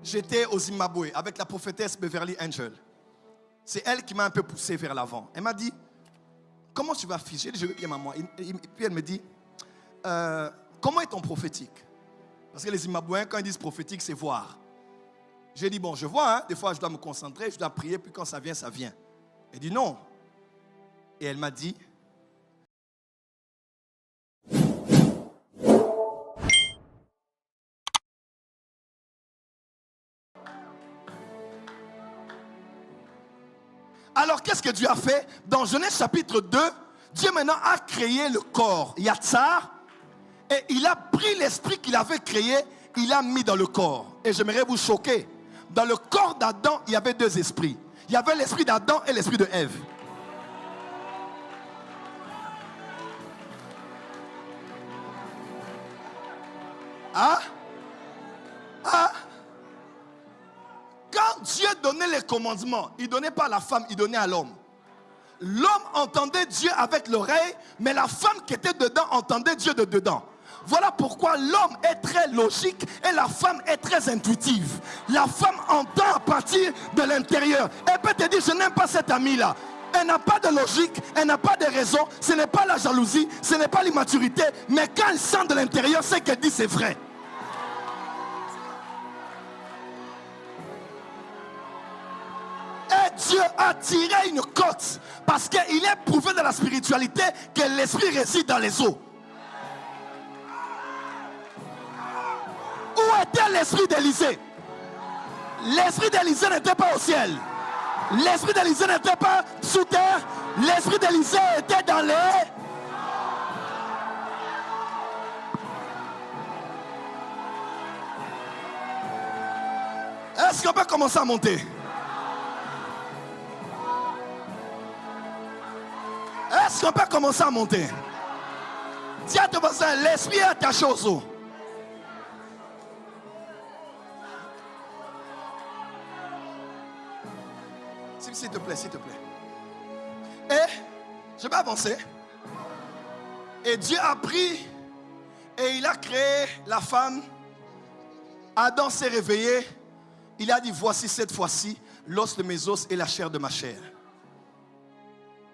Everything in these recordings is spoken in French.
j'étais au Zimbabwe avec la prophétesse Beverly Angel. C'est elle qui m'a un peu poussé vers l'avant. Elle m'a dit, comment tu vas figer? Je vais bien maman. Et puis elle me dit, comment est ton prophétique? Parce que les Zimbabwéens, quand ils disent prophétique, c'est voir. J'ai dit, bon, je vois, hein, des fois je dois me concentrer, je dois prier, puis quand ça vient, ça vient. Elle dit non. Et elle m'a dit, alors qu'est-ce que Dieu a fait? Dans Genèse chapitre 2, Dieu maintenant a créé le corps, Yatsar, et il a pris l'esprit qu'il avait créé, il a mis dans le corps. Et j'aimerais vous choquer. Dans le corps d'Adam, il y avait deux esprits. Il y avait l'esprit d'Adam et l'esprit de Ève. Ah? Ah? Quand Dieu donnait les commandements, il ne donnait pas à la femme, il donnait à l'homme. L'homme entendait Dieu avec l'oreille, mais la femme qui était dedans entendait Dieu de dedans. Voilà pourquoi l'homme est très logique et la femme est très intuitive. La femme entend à partir de l'intérieur. Elle peut te dire, je n'aime pas cette amie-là. Elle n'a pas de logique, elle n'a pas de raison. Ce n'est pas la jalousie, ce n'est pas l'immaturité. Mais quand elle sent de l'intérieur, ce qu'elle dit, c'est vrai. Et Dieu a tiré une côte parce qu'il est prouvé dans la spiritualité que l'esprit réside dans les eaux. Où était l'esprit d'Élisée? L'esprit d'Élisée n'était pas au ciel. L'esprit d'Élisée n'était pas sous terre. L'esprit d'Élisée était dans les... Est-ce qu'on peut commencer à monter? Est-ce qu'on peut commencer à monter? Dis à ton voisin, l'esprit est attaché aux eaux. S'il te plaît, s'il te plaît. Et je vais avancer. Et Dieu a pris et il a créé la femme. Adam s'est réveillé. Il a dit, voici cette fois-ci l'os de mes os et la chair de ma chair.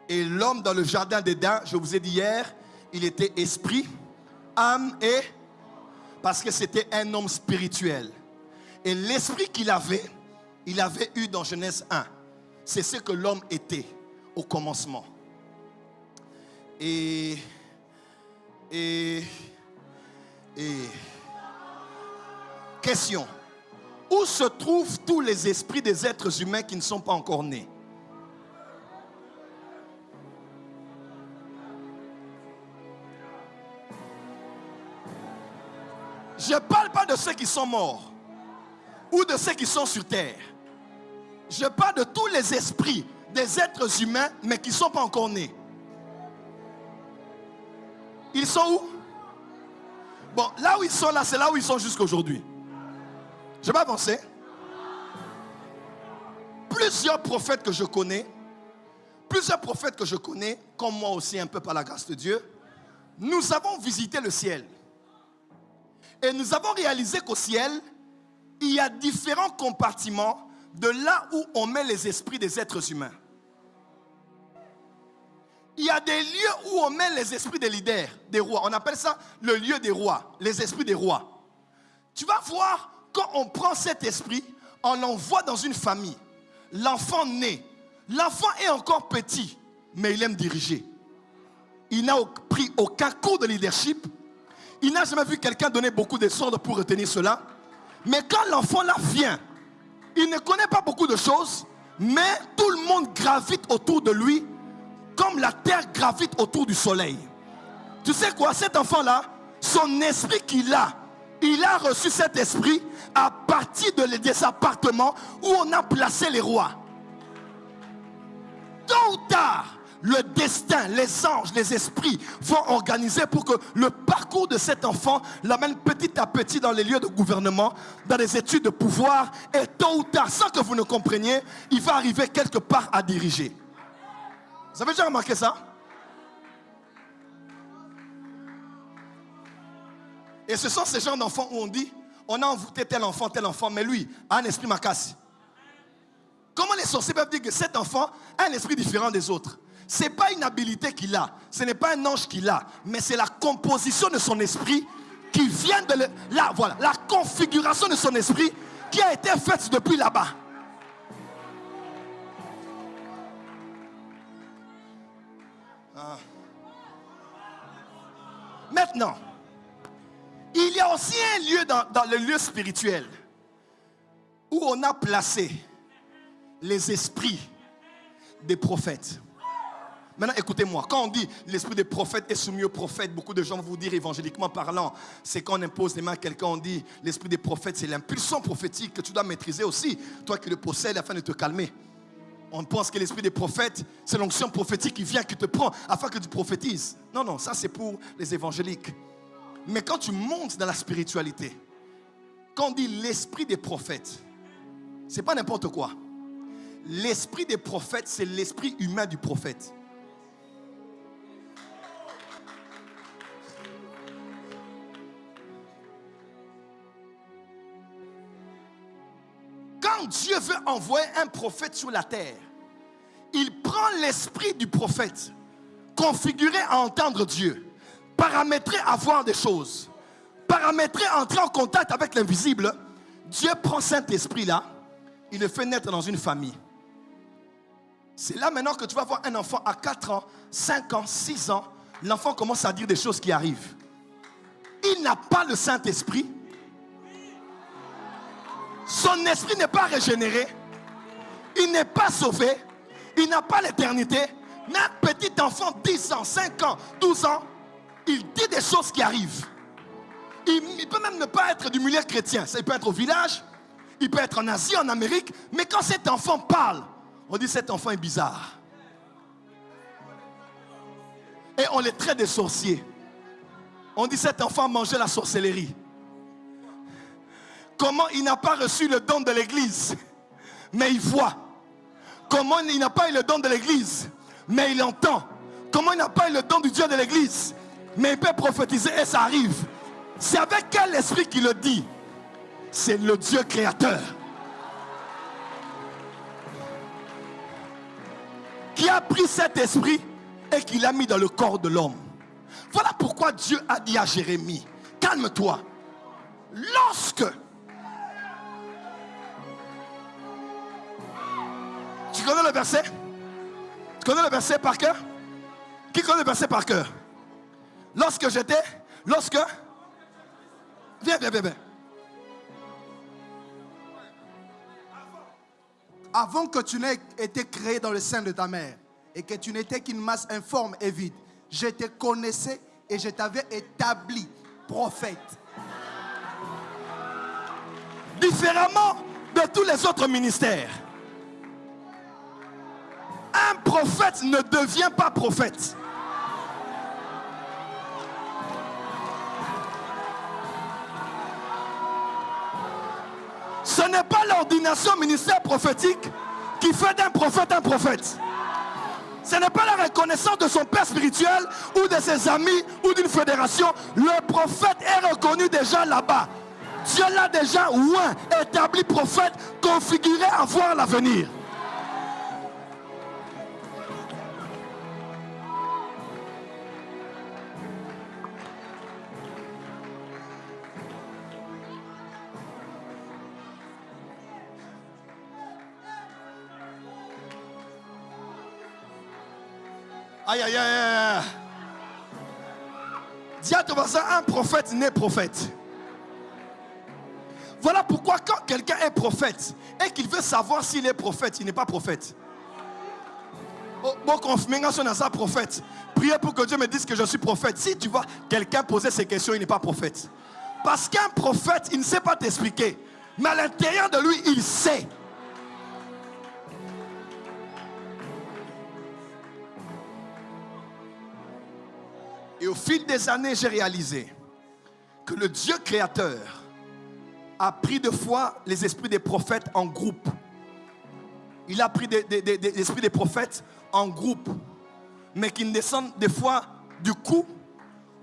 Et l'homme dans le jardin d'Éden, je vous ai dit hier, il était esprit, âme et... Parce que c'était un homme spirituel. Et l'esprit qu'il avait, il avait eu dans Genèse 1. C'est ce que l'homme était au commencement. Et question. Où se trouvent tous les esprits des êtres humains qui ne sont pas encore nés? Je ne parle pas de ceux qui sont morts ou de ceux qui sont sur terre. Je parle de tous les esprits des êtres humains, mais qui ne sont pas encore nés. Ils sont où? Bon, là où ils sont là, c'est là où ils sont jusqu'à aujourd'hui. Je vais avancer. Plusieurs prophètes que je connais, comme moi aussi un peu par la grâce de Dieu, nous avons visité le ciel. Et nous avons réalisé qu'au ciel, il y a différents compartiments de là où on met les esprits des êtres humains. Il y a des lieux où on met les esprits des leaders, des rois. On appelle ça le lieu des rois, les esprits des rois. Tu vas voir, quand on prend cet esprit, on l'envoie dans une famille. L'enfant naît. L'enfant est encore petit, mais il aime diriger. Il n'a pris aucun cours de leadership. Il n'a jamais vu quelqu'un donner beaucoup d'ordres pour retenir cela. Mais quand l'enfant là vient, il ne connaît pas beaucoup de choses, mais tout le monde gravite autour de lui comme la terre gravite autour du soleil. Tu sais quoi, cet enfant-là, son esprit qu'il a, il a reçu cet esprit à partir des appartements où on a placé les rois. Tôt ou tard, le destin, les anges, les esprits vont organiser pour que le parcours de cet enfant l'amène petit à petit dans les lieux de gouvernement, dans les études de pouvoir, et tôt ou tard, sans que vous ne compreniez, il va arriver quelque part à diriger. Vous avez déjà remarqué ça? Et ce sont ces genres d'enfants où on a envoûté tel enfant, mais lui a un esprit macasse. Comment les sorciers peuvent dire que cet enfant a un esprit différent des autres? Ce n'est pas une habilité qu'il a, ce n'est pas un ange qu'il a, mais c'est la composition de son esprit qui vient de voilà, la configuration de son esprit qui a été faite depuis là-bas. Maintenant, il y a aussi un lieu dans le lieu spirituel où on a placé les esprits des prophètes. Maintenant, écoutez-moi. Quand on dit l'esprit des prophètes est soumis aux prophètes, beaucoup de gens vont vous dire évangéliquement parlant, c'est quand on impose les mains à quelqu'un, on dit l'esprit des prophètes, c'est l'impulsion prophétique que tu dois maîtriser aussi, toi qui le possèdes afin de te calmer. On pense que l'esprit des prophètes, c'est l'onction prophétique qui vient, qui te prend afin que tu prophétises. Non, non, ça c'est pour les évangéliques. Mais quand tu montes dans la spiritualité, quand on dit l'esprit des prophètes, c'est pas n'importe quoi. L'esprit des prophètes, c'est l'esprit humain du prophète. Quand Dieu veut envoyer un prophète sur la terre, il prend l'esprit du prophète, configuré à entendre Dieu, paramétré à voir des choses, paramétré à entrer en contact avec l'invisible. Dieu prend cet esprit-là, il le fait naître dans une famille. C'est là maintenant que tu vas voir un enfant à 4 ans, 5 ans, 6 ans, l'enfant commence à dire des choses qui arrivent. Il n'a pas le Saint-Esprit. Son esprit n'est pas régénéré. Il n'est pas sauvé. Il n'a pas l'éternité. Mais un petit enfant, 10 ans, 5 ans, 12 ans, il dit des choses qui arrivent. Il peut même ne pas être du milieu chrétien. Il peut être au village, il peut être en Asie, en Amérique. Mais quand cet enfant parle, on dit cet enfant est bizarre. Et on les traite des sorciers. On dit cet enfant mangeait la sorcellerie. Comment il n'a pas reçu le don de l'église, mais il voit. Comment il n'a pas eu le don de l'église, mais il entend. Comment il n'a pas eu le don du Dieu de l'église, mais il peut prophétiser et ça arrive. C'est avec quel esprit qu'il le dit? C'est le Dieu créateur qui a pris cet esprit et qui l'a mis dans le corps de l'homme. Voilà pourquoi Dieu a dit à Jérémie, calme-toi. Lorsque tu connais le verset? Tu connais le verset par cœur? Qui connaît le verset par cœur? Lorsque. Viens. Avant que tu n'aies été créé dans le sein de ta mère et que tu n'étais qu'une masse informe et vide, je te connaissais et je t'avais établi prophète. Différemment de tous les autres ministères, un prophète ne devient pas prophète. Ce n'est pas l'ordination ministère prophétique qui fait d'un prophète un prophète. Ce n'est pas la reconnaissance de son père spirituel ou de ses amis ou d'une fédération. Le prophète est reconnu déjà là-bas. Dieu l'a déjà établi prophète, configuré à voir l'avenir. Aïe, aïe, aïe. Dis à ton voisin, un prophète n'est prophète. Voilà pourquoi quand quelqu'un est prophète et qu'il veut savoir s'il est prophète, il n'est pas prophète. Bon, confirmation dans sa prophète. Priez pour que Dieu me dise que je suis prophète. Si tu vois quelqu'un poser ces questions, il n'est pas prophète. Parce qu'un prophète, il ne sait pas t'expliquer. Mais à l'intérieur de lui, il sait. Et au fil des années, j'ai réalisé que le Dieu créateur a pris des fois les esprits des prophètes en groupe. Il a pris des esprits des prophètes en groupe, mais qui ne descendent des fois du coup,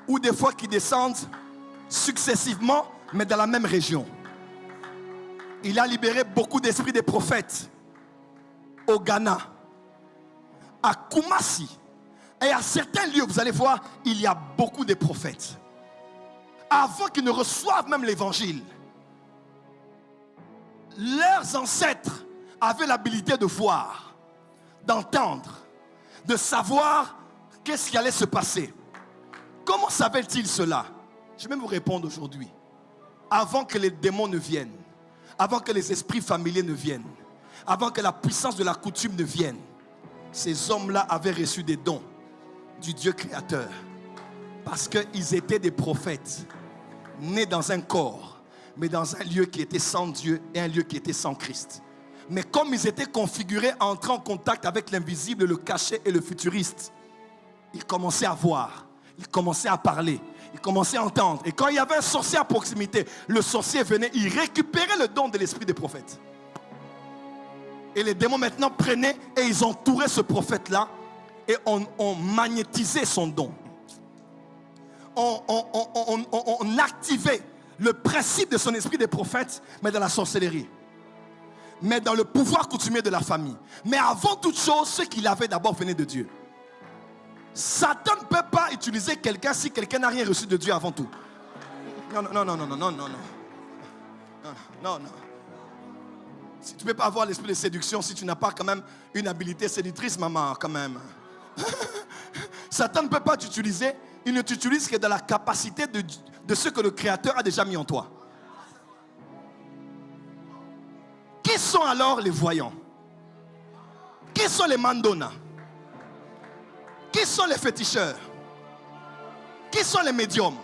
ou des fois qui descendent successivement, mais dans la même région. Il a libéré beaucoup d'esprits des prophètes au Ghana, à Kumasi et à certains lieux. Vous allez voir, il y a beaucoup de prophètes. Avant qu'ils ne reçoivent même l'évangile, leurs ancêtres avaient l'habilité de voir, d'entendre, de savoir qu'est-ce qui allait se passer. Comment savaient-ils cela? Je vais vous répondre aujourd'hui. Avant que les démons ne viennent, avant que les esprits familiers ne viennent, avant que la puissance de la coutume ne vienne, ces hommes-là avaient reçu des dons du Dieu créateur. Parce qu'ils étaient des prophètes, nés dans un corps, mais dans un lieu qui était sans Dieu et un lieu qui était sans Christ. Mais comme ils étaient configurés à entrer en contact avec l'invisible, le caché et le futuriste, ils commençaient à voir, ils commençaient à parler, ils commençaient à entendre. Et quand il y avait un sorcier à proximité, le sorcier venait, il récupérait le don de l'esprit des prophètes. Et les démons maintenant prenaient et ils entouraient ce prophète-là et on magnétisait son don. On activait le principe de son esprit des prophètes, mais dans la sorcellerie, mais dans le pouvoir coutumier de la famille. Mais avant toute chose, ce qu'il avait d'abord venait de Dieu. Satan ne peut pas utiliser quelqu'un si quelqu'un n'a rien reçu de Dieu avant tout. Non. Si tu ne peux pas avoir l'esprit de séduction, si tu n'as pas quand même une habilité séductrice, maman, quand même. Satan ne peut pas t'utiliser. Il ne t'utilise que dans la capacité de ce que le Créateur a déjà mis en toi. Qui sont alors les voyants? Qui sont les mandonas? Qui sont les féticheurs? Qui sont les médiums?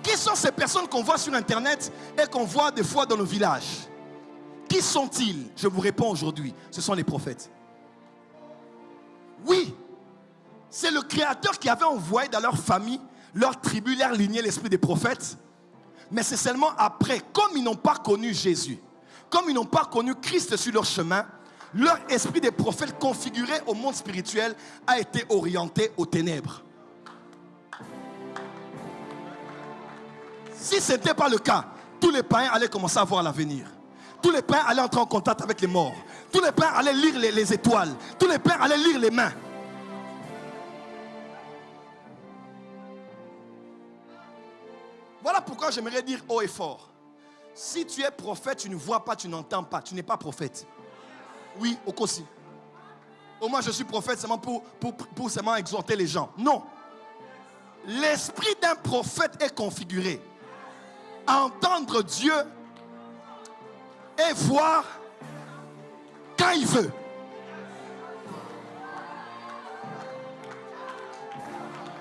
Qui sont ces personnes qu'on voit sur Internet et qu'on voit des fois dans nos villages? Qui sont-ils? Je vous réponds aujourd'hui, ce sont les prophètes. Oui, c'est le Créateur qui avait envoyé dans leur famille, leur tribu, leur lignée, l'esprit des prophètes. Mais c'est seulement après, comme ils n'ont pas connu Jésus, comme ils n'ont pas connu Christ sur leur chemin, leur esprit des prophètes configuré au monde spirituel a été orienté aux ténèbres. Si ce n'était pas le cas, tous les païens allaient commencer à voir l'avenir. Tous les païens allaient entrer en contact avec les morts. Tous les païens allaient lire les étoiles. Tous les païens allaient lire les mains. Voilà pourquoi j'aimerais dire haut et fort. Si tu es prophète, tu ne vois pas, tu n'entends pas. Tu n'es pas prophète. Oui, au Kossi. Au moins, je suis prophète seulement pour seulement exhorter les gens. Non. L'esprit d'un prophète est configuré à entendre Dieu et voir quand il veut.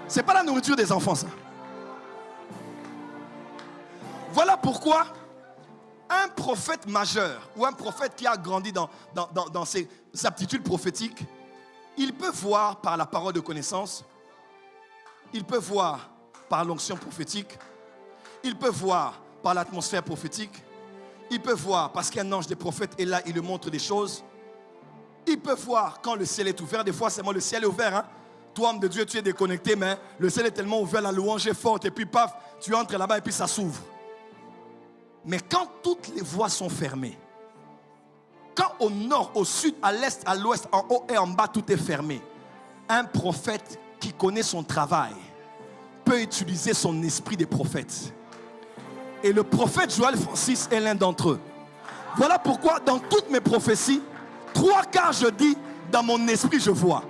C'est pas la nourriture des enfants, ça. Voilà pourquoi un prophète majeur ou un prophète qui a grandi dans ses aptitudes prophétiques, il peut voir par la parole de connaissance, il peut voir par l'onction prophétique, il peut voir par l'atmosphère prophétique, il peut voir parce qu'un ange des prophètes est là, il lui montre des choses. Il peut voir quand le ciel est ouvert. Des fois, c'est moi, le ciel est ouvert. Hein? Toi, homme de Dieu, tu es déconnecté, mais le ciel est tellement ouvert, la louange est forte, et puis paf, tu entres là-bas et puis ça s'ouvre. Mais quand toutes les voies sont fermées, quand au nord, au sud, à l'est, à l'ouest, en haut et en bas, tout est fermé, un prophète qui connaît son travail peut utiliser son esprit des prophètes. Et le prophète Joël Francis est l'un d'entre eux. Voilà pourquoi dans toutes mes prophéties, 3 quarts je dis, dans mon esprit je vois.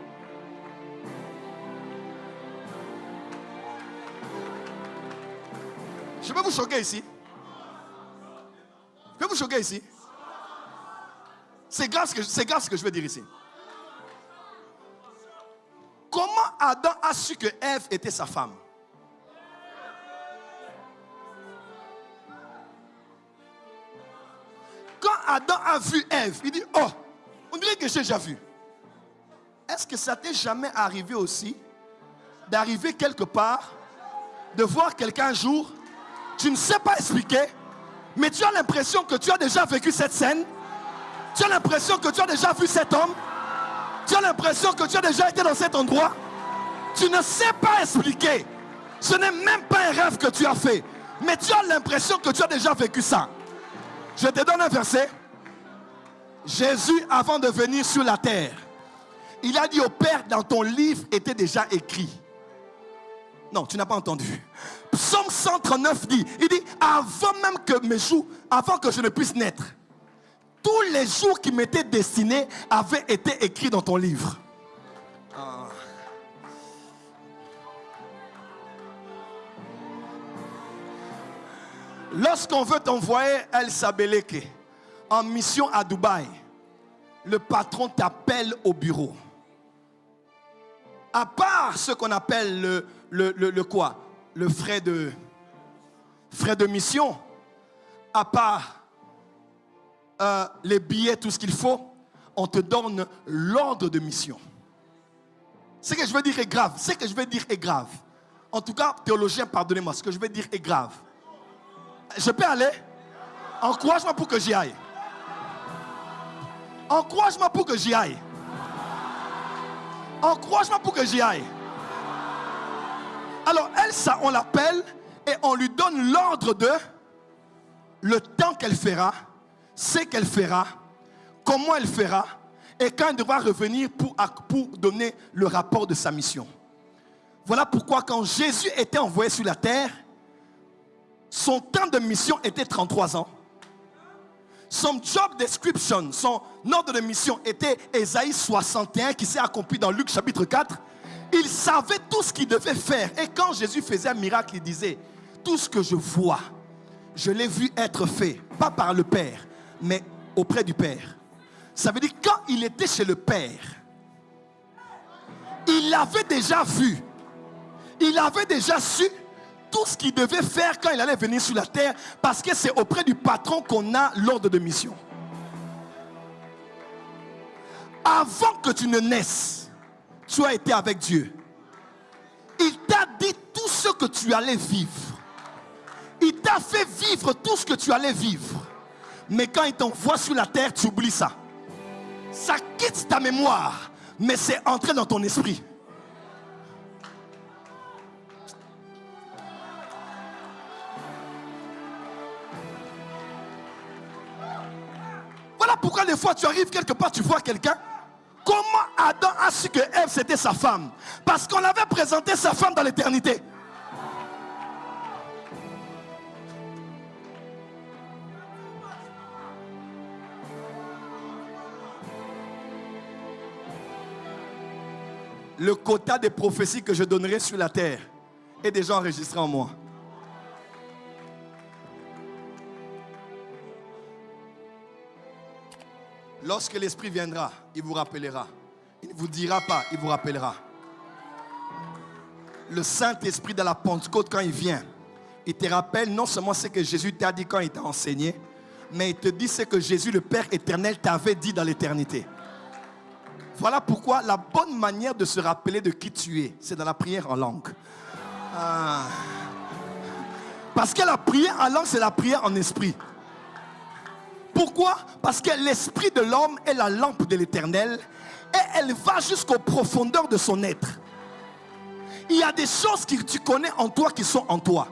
Je vais vous choquer ici. Je vais vous choquer ici. C'est grave ce que je vais dire ici. Comment Adam a su que Ève était sa femme? Quand Adam a vu Ève, il dit, oh, on dirait que j'ai déjà vu. Est-ce que ça t'est jamais arrivé aussi d'arriver quelque part, de voir quelqu'un un jour, tu ne sais pas expliquer, mais tu as l'impression que tu as déjà vécu cette scène, tu as l'impression que tu as déjà vu cet homme, tu as l'impression que tu as déjà été dans cet endroit, tu ne sais pas expliquer. Ce n'est même pas un rêve que tu as fait, mais tu as l'impression que tu as déjà vécu ça. Je te donne un verset. Jésus, avant de venir sur la terre, il a dit au Père, dans ton livre était déjà écrit. Non, tu n'as pas entendu. Psaume 139 dit, il dit, avant même que mes jours, avant que je ne puisse naître, tous les jours qui m'étaient destinés avaient été écrits dans ton livre. Ah. Lorsqu'on veut t'envoyer El Sabeleke en mission à Dubaï, le patron t'appelle au bureau. À part ce qu'on appelle le quoi? Le frais de mission. À part les billets, tout ce qu'il faut, on te donne l'ordre de mission. Ce que je veux dire est grave. Ce que je veux dire est grave. En tout cas, théologien, pardonnez-moi, ce que je veux dire est grave. Je peux aller? Encourage-moi pour que j'y aille. Encourage-moi pour que j'y aille. Encourage-moi pour que j'y aille. Alors, Elsa, on l'appelle et on lui donne l'ordre de le temps qu'elle fera, ce qu'elle fera, comment elle fera et quand elle devra revenir pour donner le rapport de sa mission. Voilà pourquoi quand Jésus était envoyé sur la terre, son temps de mission était 33 ans. Son job description, son ordre de mission était Ésaïe 61 qui s'est accompli dans Luc chapitre 4. Il savait tout ce qu'il devait faire. Et quand Jésus faisait un miracle, il disait, tout ce que je vois, je l'ai vu être fait, pas par le Père, mais auprès du Père. Ça veut dire quand il était chez le Père, il l'avait déjà vu. Il avait déjà su tout ce qu'il devait faire quand il allait venir sur la terre, parce que c'est auprès du patron qu'on a l'ordre de mission. Avant que tu ne naisses, tu as été avec Dieu. Il t'a dit tout ce que tu allais vivre. Il t'a fait vivre tout ce que tu allais vivre. Mais quand il t'envoie sur la terre, tu oublies ça. Ça quitte ta mémoire, mais c'est entré dans ton esprit. Voilà pourquoi des fois tu arrives quelque part, tu vois quelqu'un. Comment Adam a su que Ève c'était sa femme? Parce qu'on avait présenté sa femme dans l'éternité. Le quota des prophéties que je donnerai sur la terre est déjà enregistré en moi. Lorsque l'Esprit viendra, il vous rappellera. Il ne vous dira pas, il vous rappellera. Le Saint-Esprit de la Pentecôte, quand il vient, il te rappelle non seulement ce que Jésus t'a dit quand il t'a enseigné, mais il te dit ce que Jésus, le Père éternel, t'avait dit dans l'éternité. Voilà pourquoi la bonne manière de se rappeler de qui tu es, c'est dans la prière en langue. Parce que la prière en langue, c'est la prière en esprit. Pourquoi? Parce que l'esprit de l'homme est la lampe de l'Éternel et elle va jusqu'aux profondeurs de son être. Il y a des choses que tu connais en toi qui sont en toi.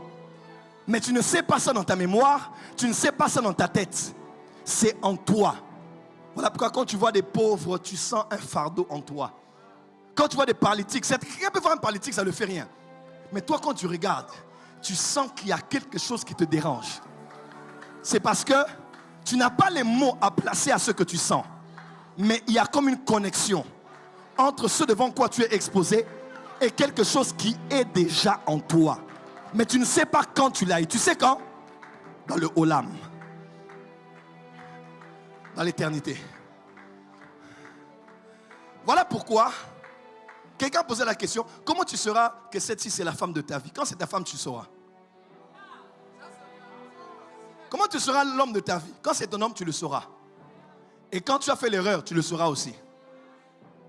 Mais tu ne sais pas ça dans ta mémoire, tu ne sais pas ça dans ta tête. C'est en toi. Voilà pourquoi quand tu vois des pauvres, tu sens un fardeau en toi. Quand tu vois des paralytiques, quelqu'un peut voir un paralytique, ça ne fait rien. Mais toi, quand tu regardes, tu sens qu'il y a quelque chose qui te dérange. C'est parce que tu n'as pas les mots à placer à ce que tu sens. Mais il y a comme une connexion entre ce devant quoi tu es exposé et quelque chose qui est déjà en toi. Mais tu ne sais pas quand tu l'as eu. Tu sais quand? Dans le Olam. Dans l'éternité. Voilà pourquoi quelqu'un posait la question, comment tu sauras que cette-ci c'est la femme de ta vie? Quand c'est ta femme, tu sauras. Comment tu seras l'homme de ta vie? Quand c'est ton homme, tu le sauras. Et quand tu as fait l'erreur, tu le sauras aussi.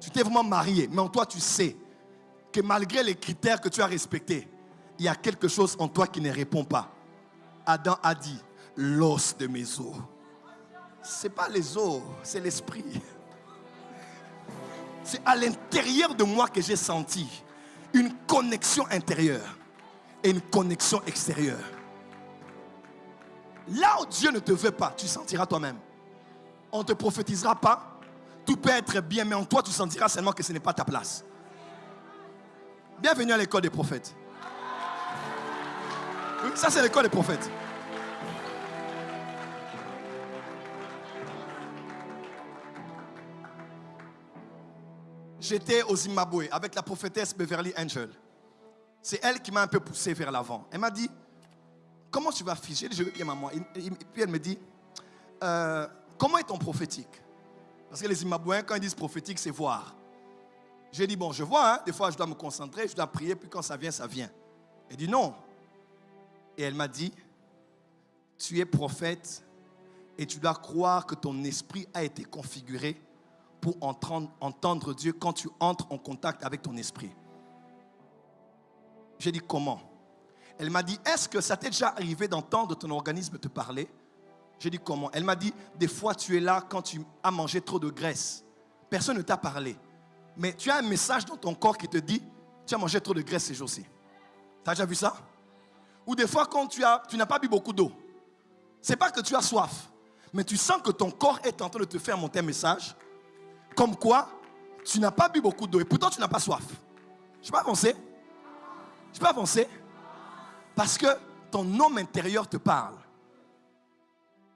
Tu t'es vraiment marié, mais en toi, tu sais que malgré les critères que tu as respectés, il y a quelque chose en toi qui ne répond pas. Adam a dit, l'os de mes os. Ce n'est pas les os, c'est l'esprit. C'est à l'intérieur de moi que j'ai senti une connexion intérieure et une connexion extérieure. Là où Dieu ne te veut pas, tu sentiras toi-même. On ne te prophétisera pas. Tout peut être bien, mais en toi, tu sentiras seulement que ce n'est pas ta place. Bienvenue à l'école des prophètes. Oui, ça, c'est l'école des prophètes. J'étais au Zimbabwe avec la prophétesse Beverly Angel. C'est elle qui m'a un peu poussé vers l'avant. Elle m'a dit, comment tu vas ficher? Je veux bien maman. Et puis elle me dit, comment est ton prophétique? Parce que les Zimbabwéens, quand ils disent prophétique, c'est voir. J'ai dit, bon, je vois, hein, des fois je dois me concentrer, je dois prier, puis quand ça vient, ça vient. Elle dit non. Et elle m'a dit, tu es prophète et tu dois croire que ton esprit a été configuré pour entendre Dieu quand tu entres en contact avec ton esprit. J'ai dit comment? Elle m'a dit, est-ce que ça t'est déjà arrivé d'entendre ton organisme te parler? J'ai dit comment? Elle m'a dit, des fois tu es là quand tu as mangé trop de graisse. Personne ne t'a parlé. Mais tu as un message dans ton corps qui te dit, tu as mangé trop de graisse ces jours-ci. Tu as déjà vu ça? Ou des fois quand tu n'as pas bu beaucoup d'eau. Ce n'est pas que tu as soif, mais tu sens que ton corps est en train de te faire monter un message. Comme quoi, tu n'as pas bu beaucoup d'eau et pourtant tu n'as pas soif. Je peux avancer? Je peux avancer? Parce que ton homme intérieur te parle.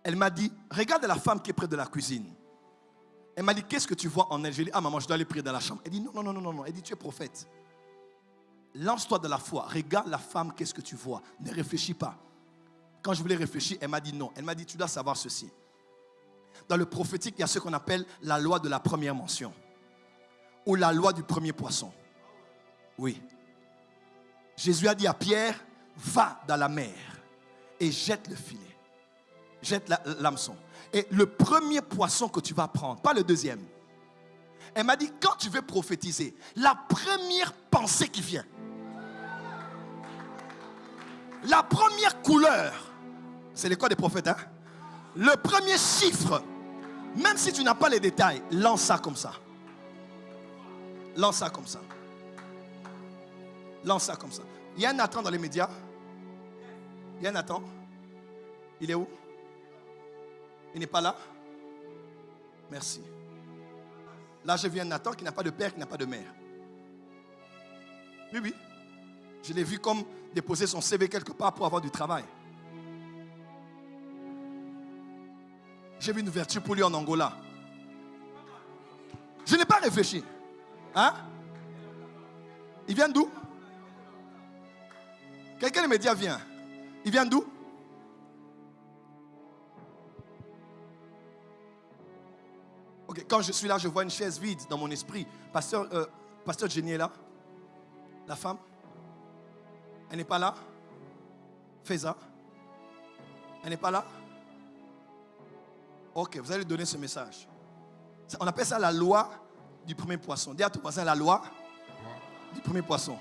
Elle m'a dit, regarde la femme qui est près de la cuisine. Elle m'a dit, qu'est-ce que tu vois en elle? J'ai dit, ah maman, je dois aller prier dans la chambre. Elle dit, non. Elle dit, tu es prophète. Lance-toi de la foi. Regarde la femme, qu'est-ce que tu vois? Ne réfléchis pas. Quand je voulais réfléchir, elle m'a dit non. Elle m'a dit, tu dois savoir ceci. Dans le prophétique, il y a ce qu'on appelle la loi de la première mention. Ou la loi du premier poisson. Oui. Jésus a dit à Pierre, va dans la mer et jette le filet. Jette l'hameçon. Et le premier poisson que tu vas prendre, pas le deuxième. Elle m'a dit, quand tu veux prophétiser, la première pensée qui vient, la première couleur, c'est l'école des prophètes, hein? Le premier chiffre, même si tu n'as pas les détails, lance ça comme ça. Lance ça comme ça. Lance ça comme ça. Il y a un Nathan dans les médias. Il y a un Nathan. Il est où? Il n'est pas là? Merci. Là, je viens de Nathan qui n'a pas de père, qui n'a pas de mère. Oui. Je l'ai vu comme déposer son CV quelque part pour avoir du travail. J'ai vu une ouverture pour lui en Angola. Je n'ai pas réfléchi. Hein? Il vient d'où? Quelqu'un des médias vient. Il vient d'où? Ok, quand je suis là, je vois une chaise vide dans mon esprit. Pasteur Jenny est là? La femme? Elle n'est pas là? Faiza? Elle n'est pas là? Ok, vous allez donner ce message. On appelle ça la loi du premier poisson. Dis à ton voisin la loi du premier poisson.